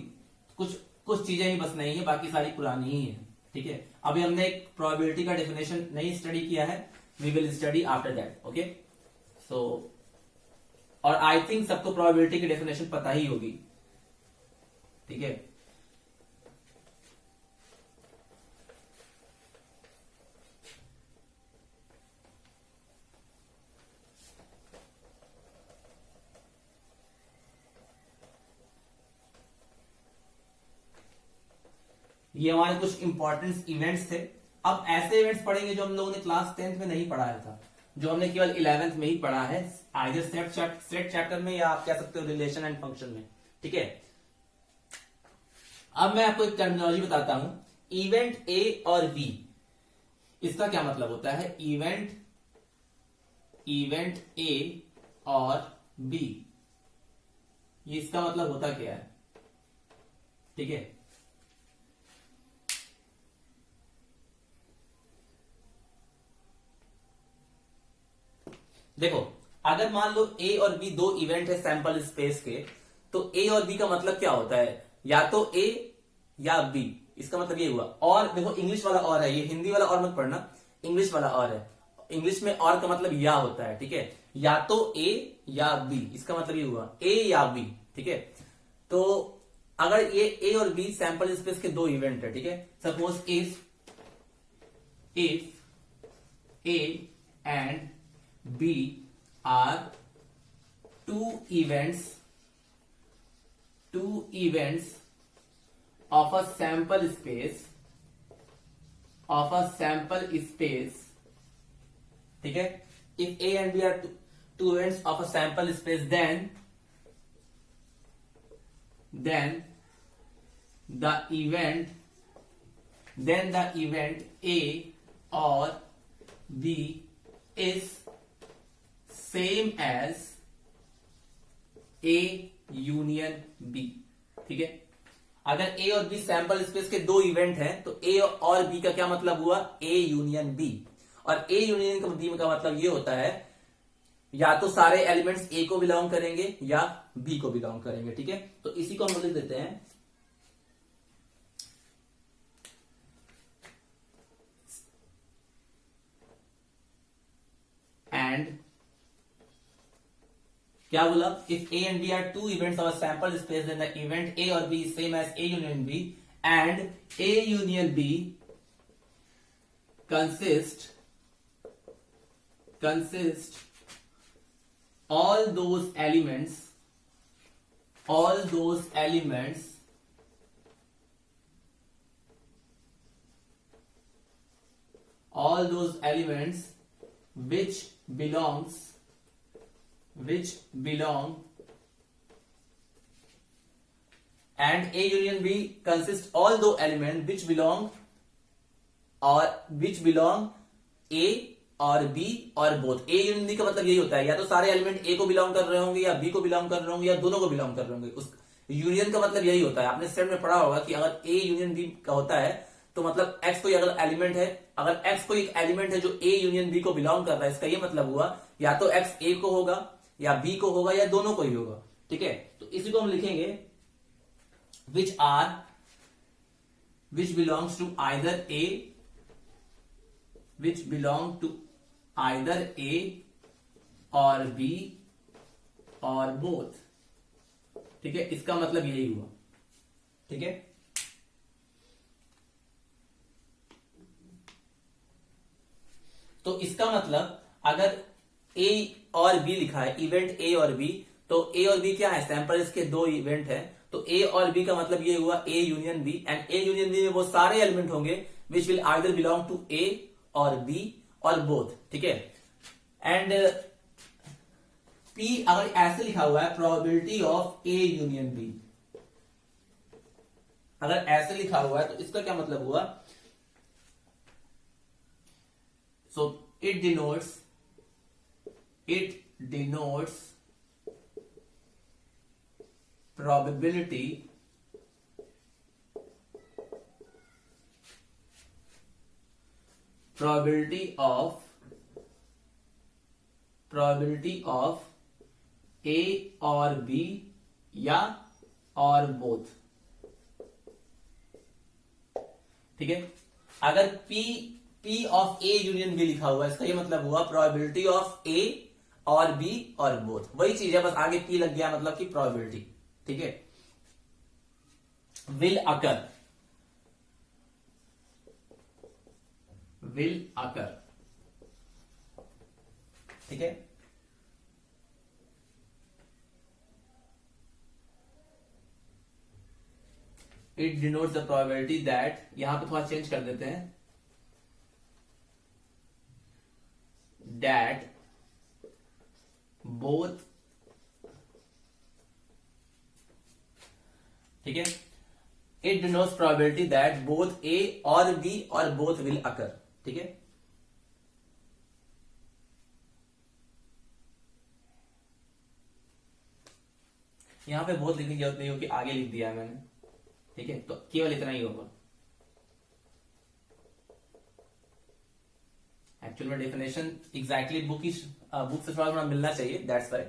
कुछ कुछ चीजें ही बस नहीं है, बाकी सारी पुरानी ही है, ठीक है। अभी हमने एक प्रोबेबिलिटी का डेफिनेशन नहीं स्टडी किया है, we will study after that, okay. So और आई थिंक सबको प्रोबेबिलिटी की डेफिनेशन पता ही होगी, ठीक है। ये हमारे कुछ इंपॉर्टेंट इवेंट्स थे। अब ऐसे इवेंट्स पढ़ेंगे जो हम लोगों ने क्लास 10th में नहीं पढ़ाया था, जो हमने केवल 11th में ही पढ़ा है, आइदर सेट चैप्टर में या आप कह सकते हो रिलेशन एंड फंक्शन में, ठीक है। अब मैं आपको एक टर्मिनोलॉजी बताता हूं, इवेंट ए और बी, इसका क्या मतलब होता है। इवेंट ए और बी, ये इसका मतलब होता क्या है, ठीक है। देखो अगर मान लो ए और बी दो इवेंट है सैंपल स्पेस के, तो ए और बी का मतलब क्या होता है, या तो ए या बी, इसका मतलब ये हुआ। और देखो इंग्लिश वाला और है, ये हिंदी वाला और मत पढ़ना, इंग्लिश वाला और है। इंग्लिश में और का मतलब या होता है, ठीक है, या तो ए या बी, इसका मतलब ये हुआ ए या बी, ठीक है। तो अगर ये ए और बी सैंपल स्पेस के दो इवेंट है, ठीक है, suppose if A and B are two events of a sample space, ठीक है। If A and B are two events of a sample space, then the event A or B is same as A union B, ठीक है। अगर ए और B sample space के दो event हैं तो ए और बी का क्या मतलब हुआ, ए यूनियन बी। और ए यूनियन बी का मतलब ये होता है या तो सारे एलिमेंट्स ए को बिलोंग करेंगे या बी को बिलोंग करेंगे, ठीक है। तो इसी को हम लिख देते हैं एंड क्या बोला, if A and B are two events of sample space then the event A और B is same as A union B and A union B consist all those elements which belong and A union B consists all those elements which belong A और B और both. A union B का मतलब यही होता है या तो सारे एलिमेंट A को बिलोंग कर रहे होंगे या B को बिलोंग कर रहे होंगे या दोनों को बिलोंग कर रहे होंगे। उस यूनियन का मतलब यही होता है, आपने स्टेट में पढ़ा होगा कि अगर A यूनियन B का होता है तो मतलब x कोई अगर एलिमेंट है, अगर x कोई एक एलिमेंट है जो A यूनियन B को बिलोंग कर रहा है, इसका ये मतलब हुआ या तो x A को होगा या B को होगा या दोनों को ही होगा। ठीक है, तो इसी को हम लिखेंगे which belongs to either A, which belong to either A or B or both। ठीक है, इसका मतलब यही हुआ। ठीक है, तो इसका मतलब अगर A और B लिखा है, इवेंट A और B, तो A और B क्या है, सैंपल इसके दो इवेंट है, तो A और B का मतलब ये हुआ A union B, and A union B में वो सारे एलिमेंट होंगे which will either belong to A और B और बोथ। ठीक है, एंड P अगर ऐसे लिखा हुआ है probability of A union B, अगर ऐसे लिखा हुआ है तो इसका क्या मतलब हुआ, so it denotes probability of A और B या और बोथ। ठीक है, अगर P of A union B लिखा हुआ है, इसका ये मतलब हुआ प्रोबेबिलिटी ऑफ A और B और बोथ, वही चीज है, बस आगे P लग गया मतलब कि प्रोबेबिलिटी। ठीक है, विल अकर ठीक है, it denotes the probability that, यहां पे थोड़ा चेंज कर देते हैं, दैट बोथ, ठीक है, it denotes probability that both A और बी और बोथ विल अकर। ठीक है, यहां पे बोथ लिखने की जरूरत नहीं होगी, आगे लिख दिया है मैंने। ठीक है, तो केवल इतना ही होगा। एक्चुअल में डेफिनेशन एग्जैक्टली बुक से थोड़ा मिलना चाहिए, दैट्स वाई।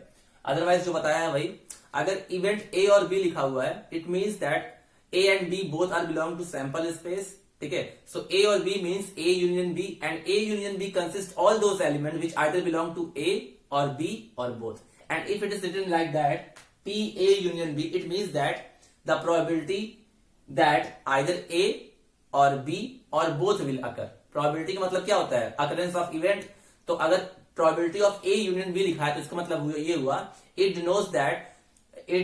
अदरवाइज जो बताया है वही, अगर इवेंट ए और बी लिखा हुआ है, it means that A and B both are belong to sample space. ठीक है, सो ए और B means A union B, and A union B consist all those element which either belong to A और B और both, and if it is written like that P A union B, it means that the probability that either A और B और both will occur. Probability का मतलब क्या होता है, occurrence of event. तो अगर probability of A union B लिखा है तो इसका मतलब ये हुआ it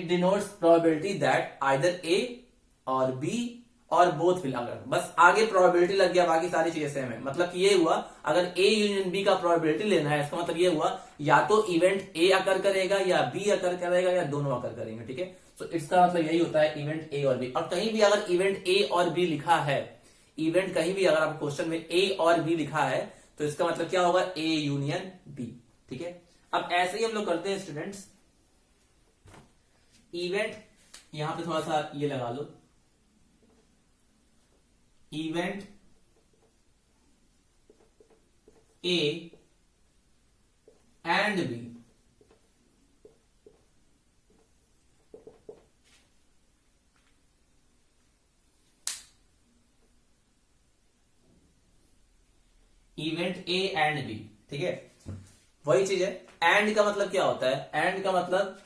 denotes probability that either A और बी और बोथ विल अकर। बस आगे प्रोबेबिलिटी लग गया, बाकी सारी चीजें सेम है। मतलब कि ये हुआ अगर ए यूनियन बी का प्रोबेबिलिटी लेना है, इसका मतलब ये हुआ या तो इवेंट ए अकर करेगा या बी अकर करेगा या दोनों अकर करेंगे। ठीक है, तो इसका मतलब यही होता है इवेंट ए और बी। और कहीं भी अगर इवेंट ए और बी लिखा है, इवेंट कहीं भी अगर आप क्वेश्चन में ए और बी लिखा है तो इसका मतलब क्या होगा, ए यूनियन बी। ठीक है, अब ऐसे ही हम लोग करते हैं स्टूडेंट्स, इवेंट यहां पे थोड़ा सा ये लगा लो, event A and B event A and B. ठीक है, वही चीज है। एंड का मतलब क्या होता है, एंड का मतलब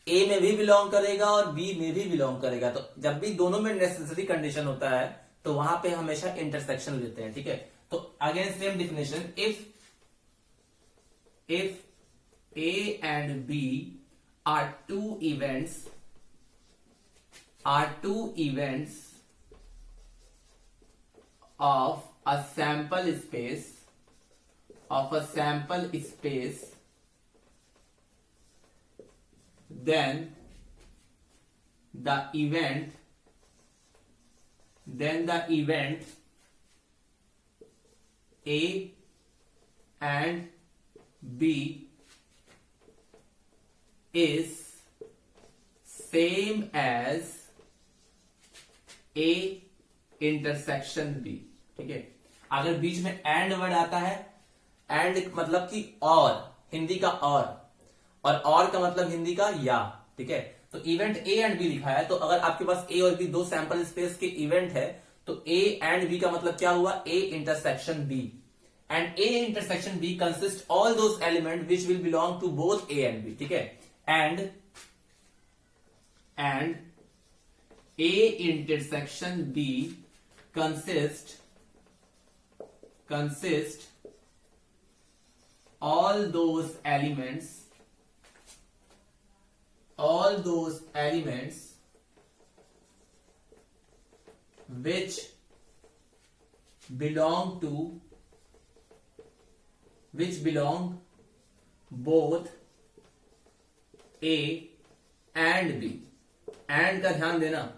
ए में भी बिलोंग करेगा और बी में भी बिलोंग करेगा। तो जब भी दोनों में नेसेसरी कंडीशन होता है तो वहां पे हमेशा इंटरसेक्शन लेते हैं। ठीक है, तो again same definition, if A and B are two events of a sample space, then the event A and B is same as A intersection B. ठीक है, अगर बीच में एंड वर्ड आता है, एंड मतलब कि और, हिंदी का और का मतलब हिंदी का या। ठीक है, तो इवेंट ए एंड बी लिखा है, तो अगर आपके पास ए और बी दो सैंपल स्पेस के इवेंट है, तो ए एंड बी का मतलब क्या हुआ, A intersection B. And A intersection B consist all those element which will belong to both A and B. ठीक है, and A intersection B consist all those elements which belong both A and B। And का ध्यान देना,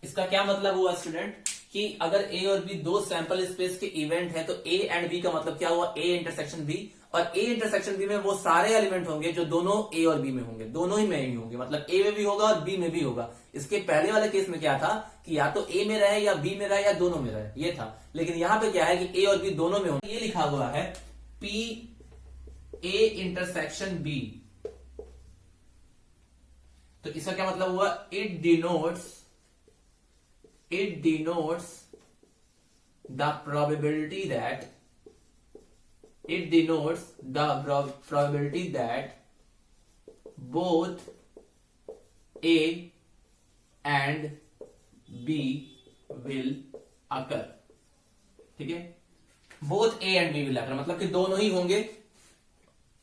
इसका क्या मतलब हुआ student कि अगर ए और बी दो सैंपल स्पेस के इवेंट है, तो ए एंड बी का मतलब क्या हुआ, ए इंटरसेक्शन बी। और ए इंटरसेक्शन बी में वो सारे एलिमेंट होंगे जो दोनों ए और बी में होंगे, दोनों ही में ही होंगे, मतलब ए में भी होगा और बी में भी होगा। इसके पहले वाले केस में क्या था कि या तो ए में रहे या बी में रहे या दोनों में रहे, ये था। लेकिन यहां पे क्या है कि ए और बी दोनों में होंगे। ये लिखा हुआ है पी ए इंटरसेक्शन बी, तो इसका क्या मतलब हुआ, it denotes the probability that both A and B will occur। ठीक है, both A and B will occur मतलब कि दोनों ही होंगे,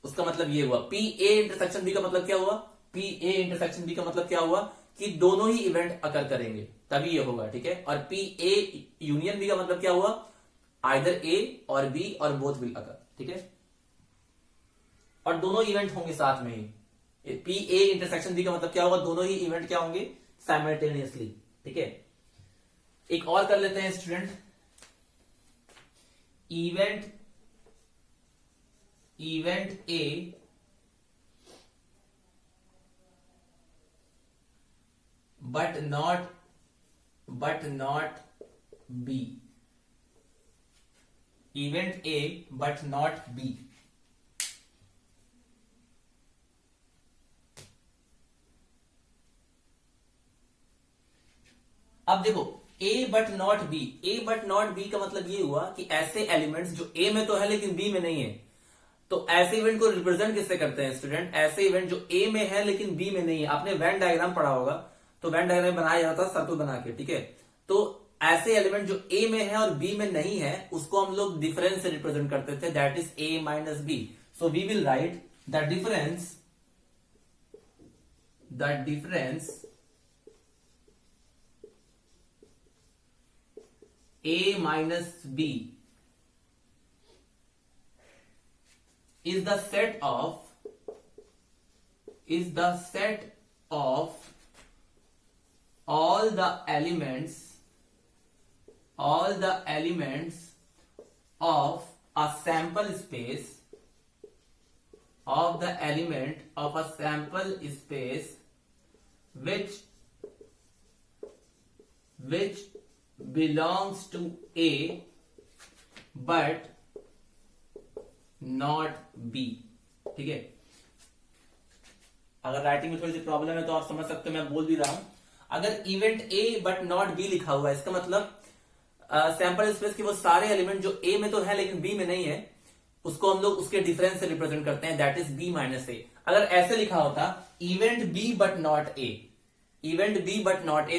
उसका मतलब ये हुआ। पी ए इंटरसेक्शन बी का मतलब क्या हुआ, पी ए इंटरसेक्शन बी का मतलब क्या हुआ कि दोनों ही इवेंट अकर करेंगे, तभी ये होगा। ठीक है, और पी ए यूनियन बी का मतलब क्या हुआ, आइदर ए और बी और बोथ विल अकर। ठीक है, और दोनों इवेंट होंगे साथ में ही। पी ए इंटरसेक्शन बी का मतलब क्या होगा, दोनों ही इवेंट क्या होंगे, साइमल्टेनियसली। ठीक है, एक और कर लेते हैं student, event A but not B। Event A but not B। अब देखो A but not B, A but not B का मतलब ये हुआ कि ऐसे एलिमेंट्स जो A में तो है लेकिन B में नहीं है, तो ऐसे इवेंट को रिप्रेजेंट किससे करते हैं स्टूडेंट, ऐसे इवेंट जो A में है लेकिन B में नहीं है। आपने वेन डायग्राम पढ़ा होगा, तो वेन डायग्राम बनाया जाता है सर्कल बना के। ठीक है, तो ऐसे एलिमेंट जो ए में है और बी में नहीं है, उसको हम लोग डिफरेंस से रिप्रेजेंट करते थे, that is A minus B. So we will write the difference A minus B is the set of all the elements of a sample space which belongs to A but not B। ठीक है, अगर writing में थोड़ी सी problem है तो आप समझ सकते हो, मैं बोल भी रहा हूं। अगर event A but not B लिखा हुआ है, इसका मतलब सैंपल स्पेस के वो सारे एलिमेंट जो ए में तो है लेकिन बी में नहीं है, उसको हम लोग उसके डिफरेंस से रिप्रेजेंट करते हैं, that is B minus A. अगर ऐसे लिखा होता event B but not A,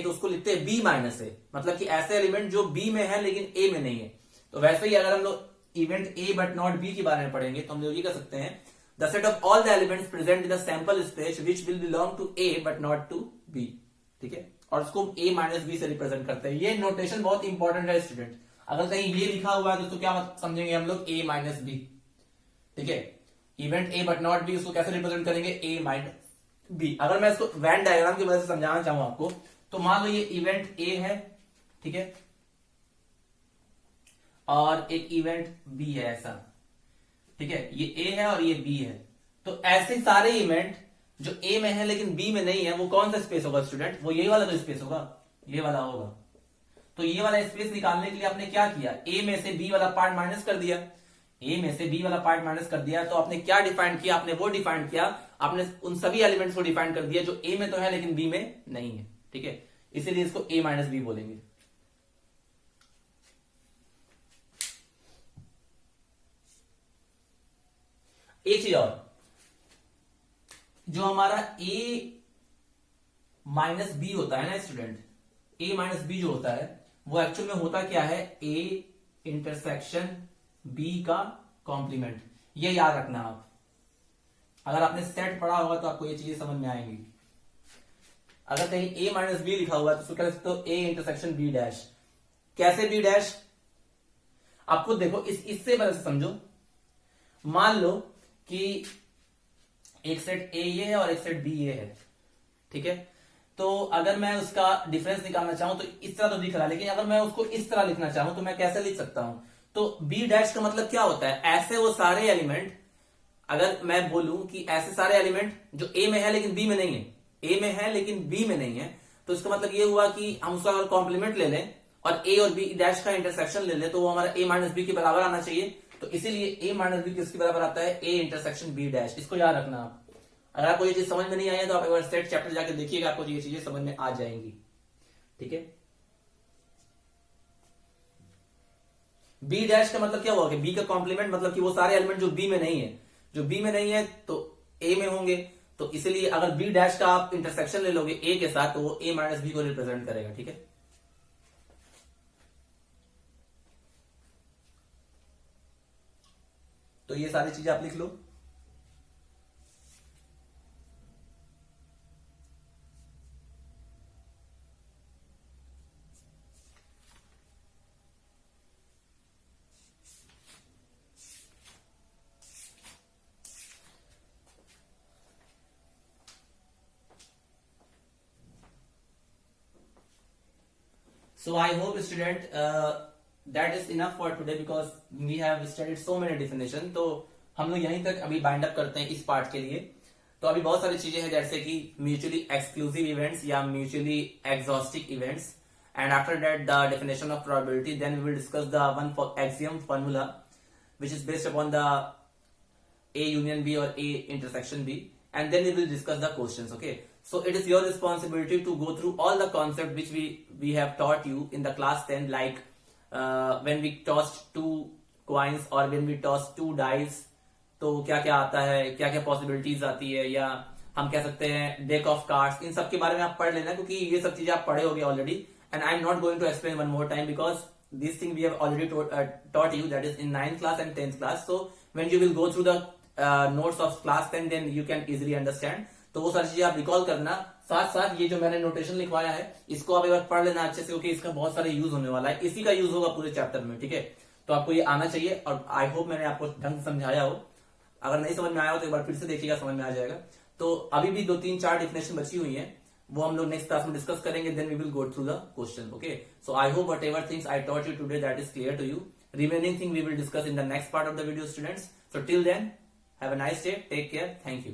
तो उसको लिखते हैं बी माइनस ए, मतलब कि ऐसे एलिमेंट जो बी में है लेकिन ए में नहीं है। तो वैसे ही अगर हम लोग event A but not B के बारे में पढ़ेंगे तो हम लोग ये कर सकते हैं, the set of all the elements present in the sample space which will belong to A but not to B. ठीक है, और उसको ए माइनस बी से रिप्रेजेंट करते हैं। ये नोटेशन बहुत इंपॉर्टेंट है स्टूडेंट, अगर कहीं ये लिखा हुआ है तो क्या समझेंगे हम लोग, ए माइनस बी। ठीक है, event A but not B, उसको कैसे रिप्रेजेंट करेंगे, ए माइनस बी। अगर मैं इसको वेन डायग्राम की वजह से समझाना चाहूं आपको, तो मान लो ये इवेंट ए है, ठीक है, और एक इवेंट बी है ऐसा। ठीक है, ये ए है और ये बी है, तो ऐसे सारे इवेंट जो ए में है लेकिन बी में नहीं है, वो कौन सा स्पेस होगा स्टूडेंट, वो ये वाला तो स्पेस होगा, ये वाला होगा। तो ये वाला स्पेस निकालने के लिए आपने क्या किया, ए में से बी वाला पार्ट माइनस कर दिया, ए में से बी वाला पार्ट माइनस कर दिया। तो आपने क्या डिफाइन किया, आपने वो डिफाइन किया, आपने उन सभी एलिमेंट्स को डिफाइन कर दिया जो ए में तो है लेकिन बी में नहीं है, ठीक है, इसीलिए इसको ए माइनस बी बोलेंगे। एक चीज और, जो हमारा ए माइनस बी होता है ना स्टूडेंट, ए माइनस बी जो होता है वो एक्चुअल में होता क्या है, ए इंटरसेक्शन बी का कॉम्प्लीमेंट। ये याद रखना आप, अगर आपने सेट पढ़ा होगा तो आपको ये चीजें समझ में आएंगी। अगर कहीं ए माइनस बी लिखा हुआ है तो उसको कह सकते हो ए इंटरसेक्शन बी डैश। कैसे बी डैश, आप खुद देखो, इससे मदद से समझो। मान लो कि एक सेट ए ये है और एक सेट बी ये है, ठीक है, तो अगर मैं उसका डिफरेंस निकालना चाहूं तो इस तरह तो दिख रहा है, लेकिन अगर मैं उसको इस तरह लिखना चाहूं तो मैं कैसे लिख सकता हूं, तो बी डैश का मतलब क्या होता है, ऐसे वो सारे एलिमेंट, अगर मैं बोलूं कि ऐसे सारे एलिमेंट जो ए में है लेकिन बी में नहीं है, ए में है लेकिन बी में नहीं है, तो इसका मतलब ये हुआ कि हम उसका अगर कॉम्प्लीमेंट ले लें और ए और बी डैश का इंटरसेक्शन ले लें तो वो हमारा ए माइनस बी के बराबर आना चाहिए। तो इसीलिए ए माइनस बी किसके बराबर आता है, ए इंटरसेक्शन बी डैश। इसको याद रखना आप। अगर आपको ये चीज समझ में नहीं आई है तो आप एक बार सेट चैप्टर जाके देखिएगा, आपको ये चीजें समझ में आ जाएंगी, ठीक है। बी डैश का मतलब क्या हुआ कि बी का कॉम्प्लीमेंट, मतलब कि वो सारे एलिमेंट जो बी में नहीं है, जो बी में नहीं है तो ए में होंगे, तो इसलिए अगर बी डैश का आप इंटरसेक्शन ले लोगे ए के साथ तो वो ए माइनस बी को रिप्रेजेंट करेगा, ठीक है। तो ये सारी चीजें आप लिख लो। So I hope student that is enough for today because we have studied so many definition। तो हम लोग यहीं तक अभी बाइंड अप करते हैं इस पार्ट के लिए। तो अभी बहुत सारी चीजें हैं जैसे कि म्यूचुअली एक्सक्लूसिव इवेंट्स या mutually exhaustive events, and after that the definition of probability, then we will discuss the one for axiom formula which is based upon the A union B or A intersection B, and then we will discuss the questions, okay? So it is your responsibility to go through all the concepts which we have taught you in the class 10, like when we tossed 2 coins or when we tossed 2 dice, तो क्या क्या आता है, क्या क्या possibilities आती है, या हम कह सकते हैं डेक ऑफ कार्ड्स, इन सब के बारे में आप पढ़ लेना क्योंकि ये सब चीजें आप पढ़े होगे already, and I am not going to explain one more time because this thing we have already taught you, that is in 9th class and 10th class. So when you will go through the notes of class 10, then you can easily understand. तो वो सारी चीजें आप recall करना, साथ साथ ये जो मैंने नोटेशन लिखवाया है इसको आप एक बार पढ़ लेना अच्छे से, क्योंकि इसका बहुत सारे यूज होने वाला है, इसी का यूज होगा पूरे चैप्टर में, ठीक है। तो आपको ये आना चाहिए और आई होप मैंने आपको ढंग से समझाया हो। अगर नहीं समझ में आया हो तो एक बार फिर से देखिएगा, समझ में आ जाएगा। तो अभी भी 2-3-4 डेफिनेशन बची हुई है, वो हम लोग नेक्स्ट क्लास में डिस्कस करेंगे, then we will go through the question, okay. So I hope whatever things I taught you today that is clear to you. Remaining thing we will discuss in the next part of the video students. So till then have a nice day, take care, thank you.